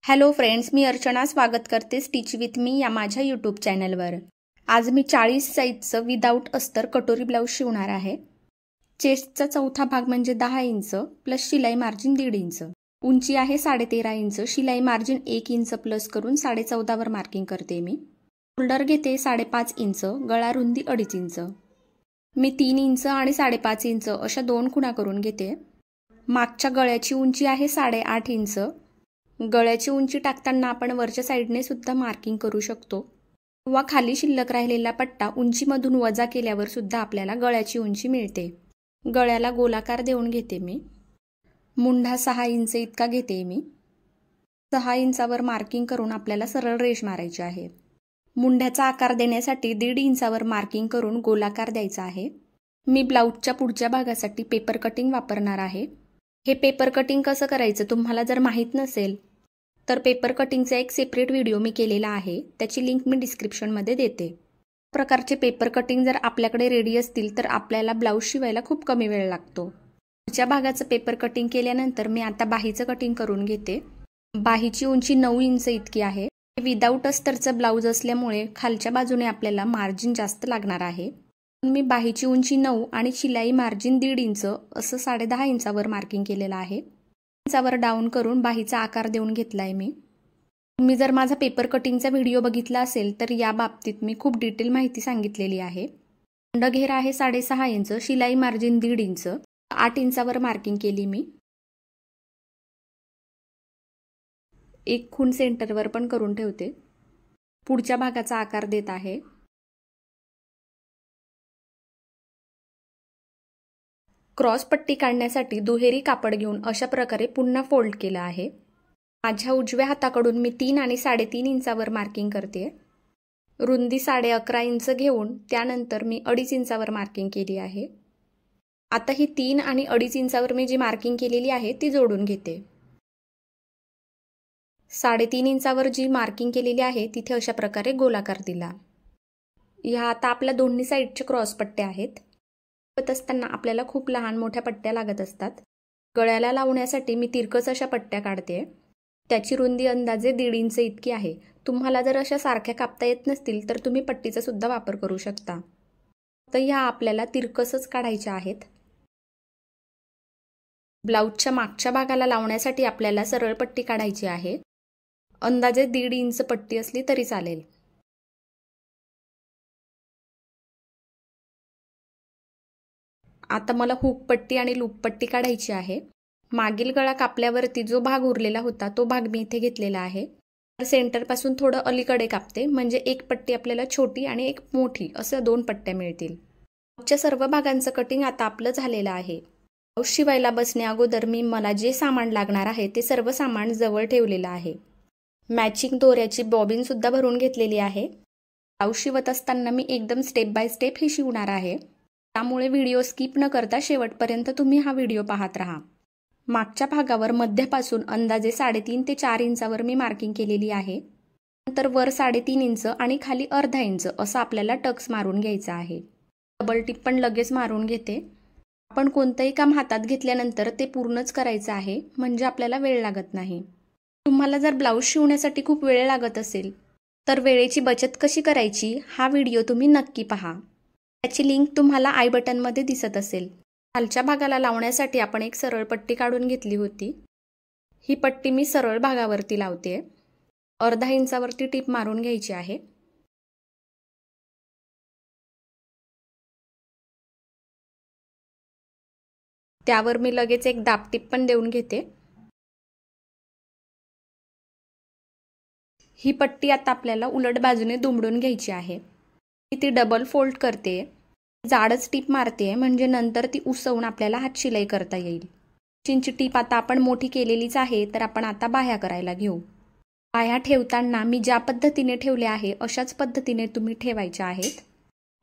Hello friends, मी अर्चना स्वागत करते stitch with me या माझ्या यूट्यूब चॅनलवर। आज मी 40 साईजचं विदाऊट अस्तर कटोरी ब्लाऊज शिवणार आहे। चेस्टचा चौथा भाग म्हणजे 10 इंच प्लस शिलाई मार्जिन 1.5 इंच, उंची आहे 13.5 इंच, शिलाई मार्जिन 1 इंच प्लस करून 14.5 वर मार्किंग करते मी। शोल्डर घेते 5.5 इंच, गळा रुंदी 2.5 इंच। मी 3 इंच आणि 5.5 इंच अशा दोन खुणा करून घेते। मागच्या गळ्याची उंची आहे 8.5 इंच। गळ्याची उंची टाकताना आपण वरच्या साइडने सुद्धा मार्किंग करू शकतो किंवा खाली शिल्लक राहिलेला पट्टा उंचीमधून वजा केल्यावर सुद्धा आपल्याला गळ्याची उंची मिळते। गळ्याला गोलाकार देऊन घेते मी। मुंढा 6 इंच इतका घेते मी। 6 इंचावर मार्किंग करून आपल्याला सरळ रेष मारायची आहे। मुंढ्याचा आकार देण्यासाठी 1.5 इंचावर मार्किंग करून गोलाकार द्यायचा आहे। मी ब्लाऊजच्या पुढच्या भागासाठी पेपर कटिंग वापरणार आहे। हे पेपर कटिंग कसं करायचं तुम्हाला जर माहित नसेल तर पेपर कटिंगचा एक सेपरेट व्हिडिओ मी केलेला आहे, त्याची लिंक मी डिस्क्रिप्शनमध्ये देते। प्रकारचे पेपर कटिंग जर आपल्याकडे रेडी असतील तर आपल्याला ब्लाऊज शिवायला खूप कमी वेळ लागतो। पुढच्या भागाचं पेपर कटिंग केल्यानंतर मी आता बाहीचं कटिंग करून घेते। बाहीची उंची 9 इंच इतकी आहे। विदाऊट अस्तरचं ब्लाऊज असल्यामुळे खालच्या बाजूने आपल्याला मार्जिन जास्त लागणार आहे। मी बाहीची उंची 9 आणि शिलाई मार्जिन 1.5 इंच असं 10.5 इंचावर मार्किंग केलेलं आहे। इंचावर डाऊन करून बाहीचा आकार देऊन घेतलाय मी। तुम्ही जर माझा पेपर कटिंगचा व्हिडिओ बघितला असेल तर या बाबतीत मी खूप डिटेल माहिती सांगितलेली आहे। घेर आहे 6.5 इंच, शिलाई मार्जिन 1.5 इंच, 8 इंचावर मार्किंग केली मी। एक खूण सेंटरवर पण करून ठेवते। पुढच्या भागाचा आकार देत आहे। क्रॉस पट्टी काढण्यासाठी दुहेरी कापड घेऊन अशा प्रकारे पुन्हा फोल्ड केला आहे। माझ्या उजव्या हाताकडून मी 3 आणि 3.5 इंचावर मार्किंग करते। रुंदी 11.5 इंच घेऊन त्यानंतर मी 2.5 इंचावर मार्किंग केली आहे। आता ही 3 आणि 2.5 इंचावर मी जी मार्किंग केलेली आहे ती जोडून घेते। 3.5 इंचावर जी मार्किंग केलेली आहे तिथे अशा प्रकारे गोलाकार दिला। ह्या आता आपल्या दोन्ही साइडचे क्रॉस पट्टे आहेत। असताना आपल्याला खूप लहान मोठ्या पट्ट्या लागत असतात। गळ्याला लावण्यासाठी मी तिरकस अशा पट्ट्या काढते। त्याची रुंदी अंदाजे 1.5 इंच इतकी आहे। तुम्हाला जर अशा सारख्या कापता येत नसतील तर तुम्ही पट्टीचा सुद्धा वापर करू शकता। तर ह्या आपल्याला तिरकसच काढायच्या आहेत। ब्लाऊजच्या मागच्या भागाला लावण्यासाठी आपल्याला सरळ पट्टी काढायची आहे। अंदाजे 1.5 इंच पट्टी असली तरी चालेल। आता मला हुक पट्टी आणि लूप पट्टी काढायची आहे। मागील गळा कापल्यावरती जो भाग उरलेला होता तो भाग मी इथे घेतलेला आहे। सेंटर पासून थोडं अलीकडे कापते म्हणजे एक पट्टी आपल्याला छोटी आणि एक मोठी असं 2 पट्ट्या मिळतील। ब्लाऊजच्या सर्व भागांचं कटिंग आता आपलं झालेलं आहे। ब्लाऊज शिवायला बसण्या अगोदर मी मला जे सामान लागणार आहे ते सर्व सामान जवळ ठेवलेलं आहे। मॅचिंग दोऱ्याची बॉबिन सुद्धा भरून घेतलेली आहे। ब्लाऊज शिवत असताना मी एकदम स्टेप बाय स्टेप हे शिवणार आहे, त्यामुळे व्हिडिओ स्किप न करता शेवटपर्यंत तुम्ही हा व्हिडिओ पाहत राहा। मागच्या भागावर मध्यापासून अंदाजे 3.5 ते 4 इंचावर मी मार्किंग केलेली आहे। नंतर वर 3.5 इंच आणि खाली अर्धा इंच असं आपल्याला टक्स मारून घ्यायचं आहे। डबल टिप पण लगेच मारून घेते। आपण कोणतंही काम हातात घेतल्यानंतर ते पूर्णच करायचं आहे म्हणजे आपल्याला वेळ लागत नाही। तुम्हाला जर ब्लाऊज शिवण्यासाठी खूप वेळ लागत असेल तर वेळेची बचत कशी करायची हा व्हिडिओ तुम्ही नक्की पहा। त्याची लिंक तुम्हाला आय बटनमध्ये दिसत असेल। खालच्या भागाला लावण्यासाठी आपण एक सरळ पट्टी काढून घेतली होती। ही पट्टी मी सरळ भागावरती लावते। अर्धा इंचावरती टिप मारून घ्यायची आहे। त्यावर मी लगेच एक दाब टिप पण देऊन घेते। ही पट्टी आता आपल्याला उलट बाजूने दुमडून घ्यायची आहे। मी ती डबल फोल्ड करते, जाडच टीप मारते म्हणजे नंतर ती उसवून आपल्याला हात शिलाई करता येईल। चिंची टीप आता आपण मोठी केलेलीच आहे तर आपण आता बाह्या करायला घेऊ। बाह्या ठेवताना मी ज्या पद्धतीने ठेवले आहे अशाच पद्धतीने तुम्ही ठेवायच्या आहेत।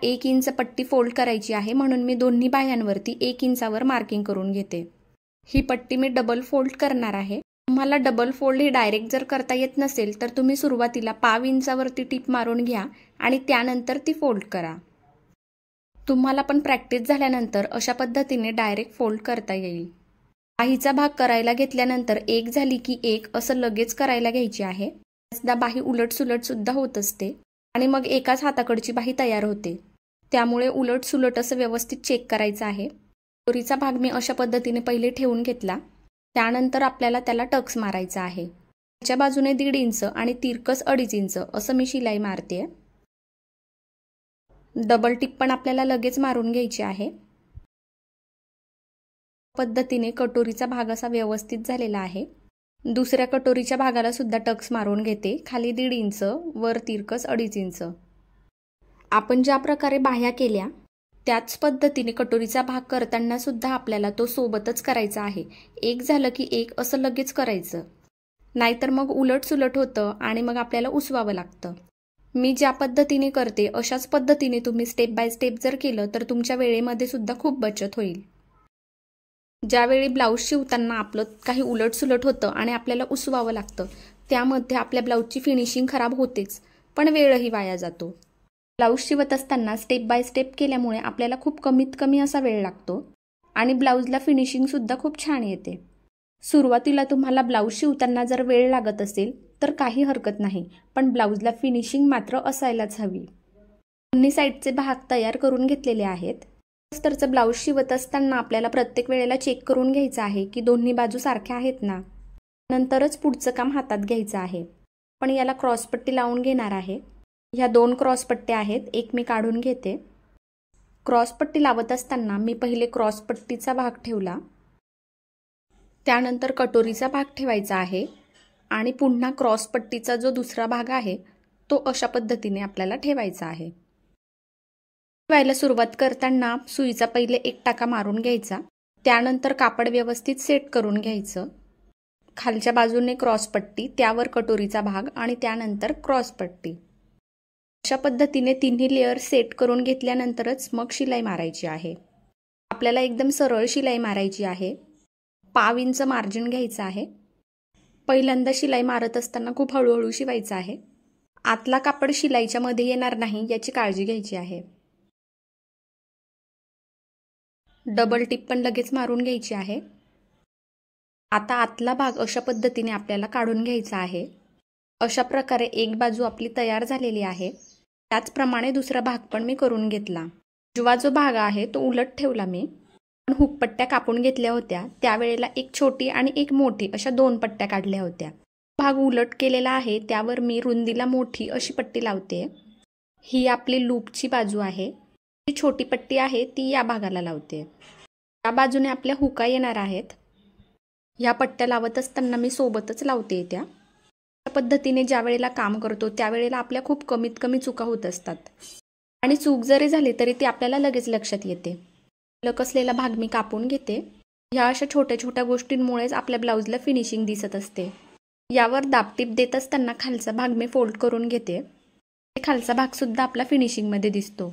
1 इंच पट्टी फोल्ड करायची आहे म्हणून मी दोन्ही बाह्यांवरती 1 इंचावर मार्किंग करून घेते। ही पट्टी मी डबल फोल्ड करणार आहे। तुम्हाला डबल फोल्ड ही डायरेक्ट जर करता येत नसेल तर तुम्ही सुरुवातीला 1/2 इंचावरती टीप मारून घ्या आणि त्यानंतर ती फोल्ड करा। तुम्हाला पण प्रॅक्टिस झाल्यानंतर अशा पद्धतीने डायरेक्ट फोल्ड करता येईल। बाहीचा भाग करायला घेतल्यानंतर एक झाली की एक असं लगेच करायला घ्यायची आहे. बऱ्याचदा बाही उलट सुलट सुद्धा होत असते आणि मग एकाच हाताकडची बाही तयार होते. त्यामुळे उलट सुलट असं व्यवस्थित चेक करायचं आहे. कटोरीचा भाग मी अशा पद्धतीने पहिले ठेवून घेतला. त्यानंतर आपल्याला त्याला टक्स मारायचा आहे. त्याच्या बाजूने 1.5 इंच आणि तिरकस 2.5 इंच असं मी शिलाई मारते. डबल टिप पण आपल्याला लगेच मारून घ्यायची आहे. पद्धतीने कटोरीचा भाग असा व्यवस्थित झालेला आहे. दुसऱ्या कटोरीच्या भागाला सुद्धा टक्स मारून घेते. खाली 1.5 इंच, वर तिरकस 2.5 इंच. आपण ज्या प्रकारे बाह्या केल्या त्याच पद्धतीने कटोरीचा भाग करताना सुद्धा आपल्याला तो सोबतच करायचा आहे. एक झालं की एक असं लगेच करायचं, नाहीतर मग उलट सुलट होतं आणि मग आपल्याला उसवावं लागतं. मी ज्या पद्धतीने करते अशाच पद्धतीने तुम्ही स्टेप बाय स्टेप जर केलं तर तुमच्या वेळेमध्ये सुद्धा खूप बचत होईल. ज्यावेळी ब्लाऊज शिवताना आपलं काही उलट सुलट होतं आणि आपल्याला उसवावं लागतं, त्यामध्ये आपल्या ब्लाऊजची फिनिशिंग खराब होतेच, पण वेळही वाया जातो. ब्लाऊज शिवत असताना स्टेप बाय स्टेप केल्यामुळे आपल्याला खूप कमीत कमी असा वेळ लागतो आणि ब्लाऊजला फिनिशिंग सुद्धा खूप छान येते. सुरुवातीला तुम्हाला ब्लाऊज शिवताना जर वेळ लागत असेल तर काही हरकत नाही, पण ब्लाऊजला फिनिशिंग मात्र असायलाच हवी. दोन्ही साईडचे भाग तयार करून घेतलेले आहेत. अस्तरचं ब्लाऊज शिवत असताना आपल्याला प्रत्येक वेळेला चेक करून घ्यायचं आहे की दोन्ही बाजू सारख्या आहेत ना, नंतरच पुढचं काम हातात घ्यायचं आहे. पण याला क्रॉसपट्टी लावून घेणार आहे. ह्या 2 क्रॉसपट्ट्या आहेत, एक मी काढून घेते. क्रॉसपट्टी लावत असताना मी पहिले क्रॉसपट्टीचा भाग ठेवला, त्यानंतर कटोरीचा भाग ठेवायचा आहे आणि पुन्हा क्रॉसपट्टीचा जो दुसरा भाग आहे तो अशा पद्धतीने आपल्याला ठेवायचा आहे. शिवायला सुरुवात करताना सुईचा पहिले एक टाका मारून घ्यायचा, त्यानंतर कापड व्यवस्थित सेट करून घ्यायचं. खालच्या बाजूने क्रॉसपट्टी, त्यावर कटोरीचा भाग आणि त्यानंतर क्रॉसपट्टी. अशा पद्धतीने तिन्ही लेअर सेट करून घेतल्यानंतरच मग शिलाई मारायची आहे. आपल्याला एकदम सरळ शिलाई मारायची आहे. 1/2 इंच मार्जिन घ्यायचं आहे. पहिल्यांदा शिलाई मारत असताना खूप हळूहळू शिवायचं आहे. आतला कापड शिलाईच्या मध्ये येणार नाही याची काळजी घ्यायची आहे. डबल टिप पण लगेच मारून घ्यायची आहे. आता आतला भाग अशा पद्धतीने आपल्याला काढून घ्यायचा आहे. अशा प्रकारे एक बाजू आपली तयार झालेली आहे. त्याचप्रमाणे दुसरा भाग पण मी करून घेतला. उजवा जो भाग आहे तो उलट ठेवला मी. हुकपट्ट्या कापून घेतल्या होत्या, त्यावेळेला एक छोटी आणि एक मोठी अशा 2 पट्ट्या काढल्या होत्या. भाग उलट केलेला आहे त्यावर मी रुंदीला मोठी अशी पट्टी लावते. ही आपली लूपची बाजू आहे. जी छोटी पट्टी आहे ती या भागाला लावते. या बाजूने आपल्या हुका येणार आहेत. या पट्ट्या लावत असताना मी सोबतच लावते. त्या पद्धतीने ज्या वेळेला काम करतो त्यावेळेला आपल्या खूप कमीत कमी चुका होत असतात आणि चूक जरी झाली तरी ती आपल्याला लगेच लक्षात येते. लकसलेला भाग मी कापून घेते. ह्या अशा छोट्या छोट्या गोष्टींमुळेच आपल्या ब्लाऊजला फिनिशिंग दिसत असते. यावर दाबटीप देत असताना खालचा भाग मी फोल्ड करून घेते. खालचा भाग सुद्धा आपला फिनिशिंग मध्ये दिसतो.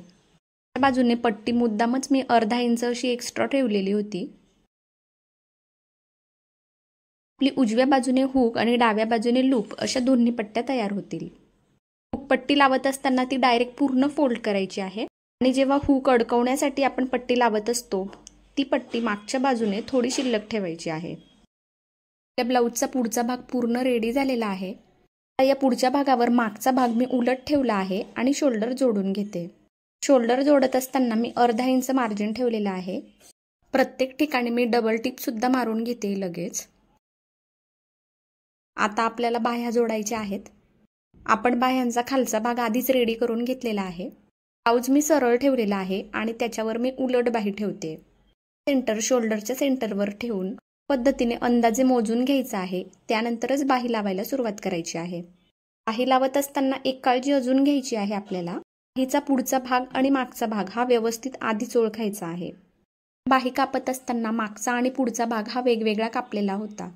त्या बाजूने पट्टी मुद्दामच मी 1/2 इंच अशी एक्स्ट्रा ठेवलेली होती. आपली उजव्या बाजूने हुक आणि डाव्या बाजूने लूप अशा दोन्ही पट्ट्या तयार होतील. हुक पट्टी लावत असताना ती डायरेक्ट पूर्ण फोल्ड करायची आहे आणि जेव्हा हुक अडकवण्यासाठी आपण पट्टी लावत असतो ती पट्टी मागच्या बाजूने थोडी शिल्लक ठेवायची आहे. या ब्लाऊजचा पुढचा भाग पूर्ण रेडी झालेला आहे. या पुढच्या भागावर मागचा भाग मी उलट ठेवला आहे आणि शोल्डर जोडून घेते. शोल्डर जोडत असताना मी 1/2 इंच मार्जिन ठेवलेला आहे. प्रत्येक ठिकाणी मी डबल टिप सुद्धा मारून घेते लगेच. आता आपल्याला बाह्या जोडायच्या आहेत. आपण बाह्यांचा खालचा भाग आधीच रेडी करून घेतलेला आहे. ब्लाऊज मी सरळ ठेवलेला आहे आणि त्याच्यावर मी उलट बाही ठेवते. सेंटर शोल्डरच्या सेंटरवर ठेवून पद्धतीने अंदाजे मोजून घ्यायचा आहे. त्यानंतरच बाही लावायला सुरुवात करायची आहे. बाही लावत असताना एक काळजी अजून घ्यायची आहे आपल्याला. बाहीचा पुढचा भाग आणि मागचा भाग हा व्यवस्थित आधीच ओळखायचा आहे. बाही कापत असताना मागचा आणि पुढचा भाग हा वेगवेगळा कापलेला होता.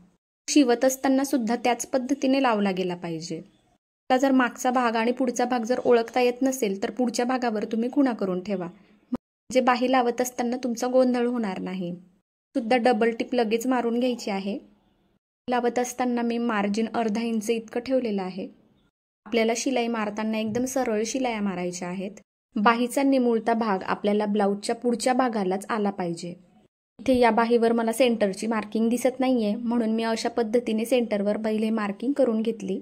शिवत असताना सुद्धा त्याच पद्धतीने लावला गेला पाहिजे. आता जर मागचा भाग आणि पुढचा भाग जर ओळखता येत नसेल तर पुढच्या भागावर तुम्ही खुणा करून ठेवा, म्हणजे बाही लावत असताना तुमचा गोंधळ होणार नाही. सुद्धा डबल टिप लगेच मारून घ्यायची आहे. लावत असताना मी मार्जिन 1/2 इंच इतकं ठेवलेलं आहे. आपल्याला शिलाई मारताना एकदम सरळ शिलाया मारायच्या आहेत. बाहीचा निमुळता भाग आपल्याला ब्लाऊजच्या पुढच्या भागालाच आला पाहिजे. इथे या बाहीवर मला सेंटरची मार्किंग दिसत नाहीये, म्हणून मी अशा पद्धतीने सेंटरवर पहिले मार्किंग करून घेतली.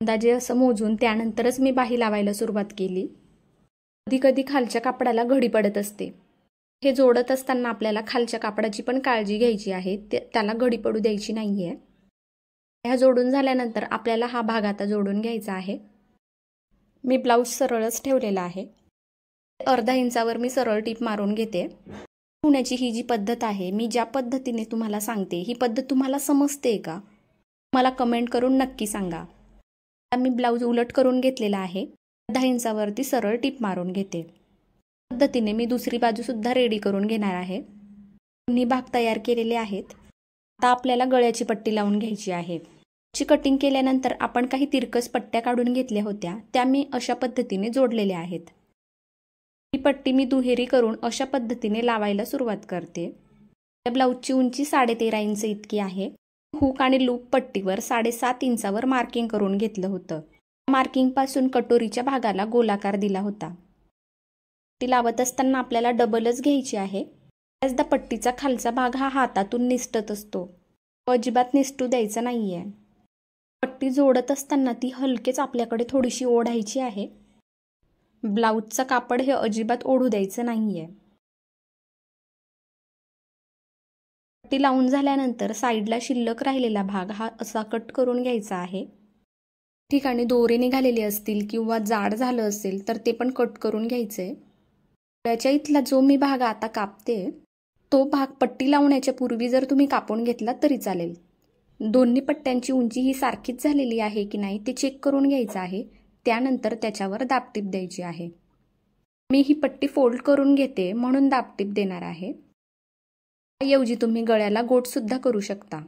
अंदाजे असं मोजून त्यानंतरच मी बाही लावायला सुरुवात केली. कधी कधी खालच्या कापडाला घडी पडत असते. हे जोडत असताना आपल्याला खालच्या कापडाची पण काळजी घ्यायची आहे, त्याला घडी पडू द्यायची नाहीये. ह्या जोडून झाल्यानंतर आपल्याला हा भाग आता जोडून घ्यायचा आहे. मी ब्लाऊज सरळच ठेवलेला आहे. अर्धा इंचावर मी सरळ टीप मारून घेते. शिवण्याची ही जी पद्धत आहे, मी ज्या पद्धतीने तुम्हाला सांगते, ही पद्धत तुम्हाला समजते का? मला कमेंट करून नक्की सांगा. मी ब्लाऊज उलट करून घेतलेला आहे. अर्धा इंचावरती सरळ टीप मारून घेते. पद्धतीने मी दुसरी बाजू सुद्धा रेडी करून घेणार आहे. दोन्ही भाग तयार केलेले आहेत. आता आपल्याला गळ्याची पट्टी लावून घ्यायची आहे. ची कटिंग केल्यानंतर आपण काही तिरकस पट्ट्या काढून घेतल्या होत्या, त्या मी अशा पद्धतीने जोडलेल्या आहेत. ही पट्टी मी दुहेरी करून अशा पद्धतीने लावायला सुरुवात करते. या ब्लाऊजची उंची 13.5 इंच इतकी आहे. हुक आणि लूप पट्टीवर 7.5 इंचावर मार्किंग करून घेतलं होतं. मार्किंग पासून कटोरीच्या भागाला गोलाकार दिला होता. ती लावत असताना आपल्याला डबलच घ्यायची आहे. बऱ्याचदा पट्टीचा खालचा भाग हा हातातून निसटत असतो, अजिबात निसटू द्यायचा नाहीये. पट्टी जोडत असताना ती हलकेच आपल्याकडे थोडीशी ओढायची आहे. ब्लाऊजचं कापड हे अजिबात ओढू द्यायचं नाहीये. पट्टी लावून झाल्यानंतर साईडला शिल्लक राहिलेला भाग हा असा कट करून घ्यायचा आहे. ठिकाणी दोरे निघालेले असतील किंवा जाड झालं असेल तर ते पण कट करून घ्यायचंय. त्याच्या इथला जो मी भाग आता कापते, तो भाग पट्टी लावण्याच्या पूर्वी जर तुम्ही कापून घेतला तरी चालेल. दोन्ही पट्ट्यांची उंची ही सारखीच झालेली आहे की नाही ते चेक करून घ्यायचं आहे. त्यानंतर त्याच्यावर दाबटीप द्यायची आहे. मी ही पट्टी फोल्ड करून घेते म्हणून दाबटीप देणार आहे. ऐवजी तुम्ही गळ्याला गोट सुद्धा करू शकता.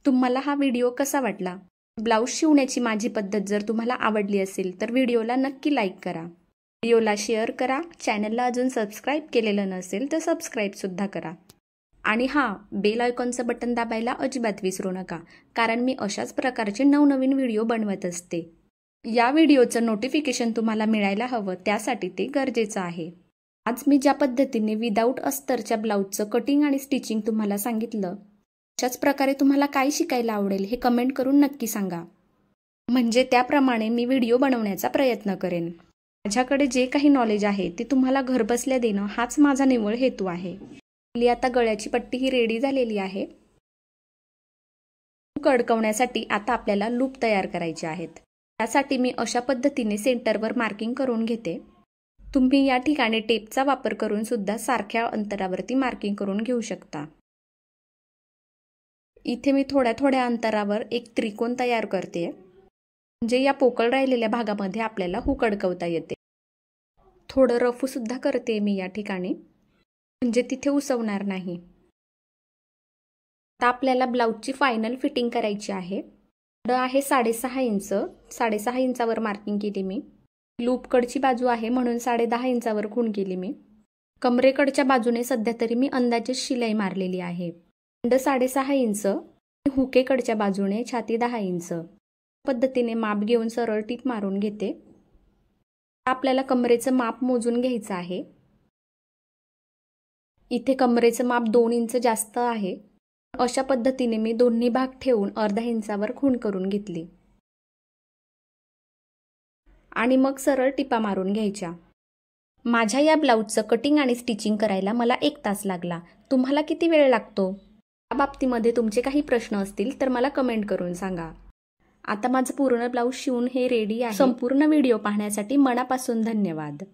तुम्हाला हा व्हिडिओ कसा वाटला? ब्लाऊज शिवण्याची माझी पद्धत जर तुम्हाला आवडली असेल तर व्हिडिओला नक्की लाईक करा. व्हिडिओला शेअर करा. चॅनलला अजून सबस्क्राईब केलेलं नसेल तर सबस्क्राईब सुद्धा करा. आणि बेल आयकॉनचं बटन दाबायला अजिबात विसरू नका, कारण मी अशाच प्रकारचे नवनवीन व्हिडिओ बनवत असते. या व्हिडिओचं नोटिफिकेशन तुम्हाला मिळायला हवं, त्यासाठी ते गरजेचं आहे. आज मी ज्या पद्धतीने विदाऊट अस्तरच्या ब्लाऊजचं कटिंग आणि स्टिचिंग तुम्हाला सांगितलं, अशाच प्रकारे तुम्हाला काय शिकायला आवडेल हे कमेंट करून नक्की सांगा. म्हणजे त्याप्रमाणे मी व्हिडिओ बनवण्याचा प्रयत्न करेन. माझ्याकडे जे काही नॉलेज आहे ते तुम्हाला घरबसल्या देणं हाच माझा निव्वळ हेतू आहे. आता गळ्याची पट्टी ही रेडी झालेली आहे. हुक अडकवण्यासाठी आता आपल्याला लूप तयार करायचे आहेत. त्यासाठी मी अशा पद्धतीने सेंटरवर मार्किंग करून घेते. तुम्ही या ठिकाणी टेपचा वापर करून सुद्धा सारख्या अंतरावरती मार्किंग करून घेऊ शकता. इथे मी थोड्या थोड्या अंतरावर एक त्रिकोण तयार करते, म्हणजे या पोकळ राहिलेल्या भागामध्ये आपल्याला हुक अडकवता येते. थोडं रफू सुद्धा करते मी या ठिकाणी, म्हणजे तिथे उसवणार नाही. आता आपल्याला ब्लाऊजची फायनल फिटिंग करायची आहे. आहे 6.5 इंच. 6.5 इंचावर मार्किंग केली मी. लूपकडची बाजू आहे म्हणून 10.5 इंचावर खूण केली मी. कमरेकडच्या बाजूने सध्या तरी मी अंदाजे शिलाई मारलेली आहे. 6.5 इंच. हुकेकडच्या बाजूने छाती 10 इंच. पद्धतीने माप घेऊन सरळ टीप मारून घेते. आपल्याला कमरेचं माप मोजून घ्यायचं आहे. इथे कमरेचं माप 2 इंच जास्त आहे. अशा पद्धतीने मी दोन्ही भाग ठेवून अर्धा इंचावर खूण करून घेतली आणि मग सरळ टिपा मारून घ्यायच्या. माझ्या या ब्लाऊजचं कटिंग आणि स्टिचिंग करायला मला 1 तास लागला. तुम्हाला किती वेळ लागतो? या बाबतीमध्ये तुमचे काही प्रश्न असतील तर मला कमेंट करून सांगा. आता माझं पूर्ण ब्लाऊज शिवून हे रेडी आहे. संपूर्ण व्हिडिओ पाहण्यासाठी मनापासून धन्यवाद.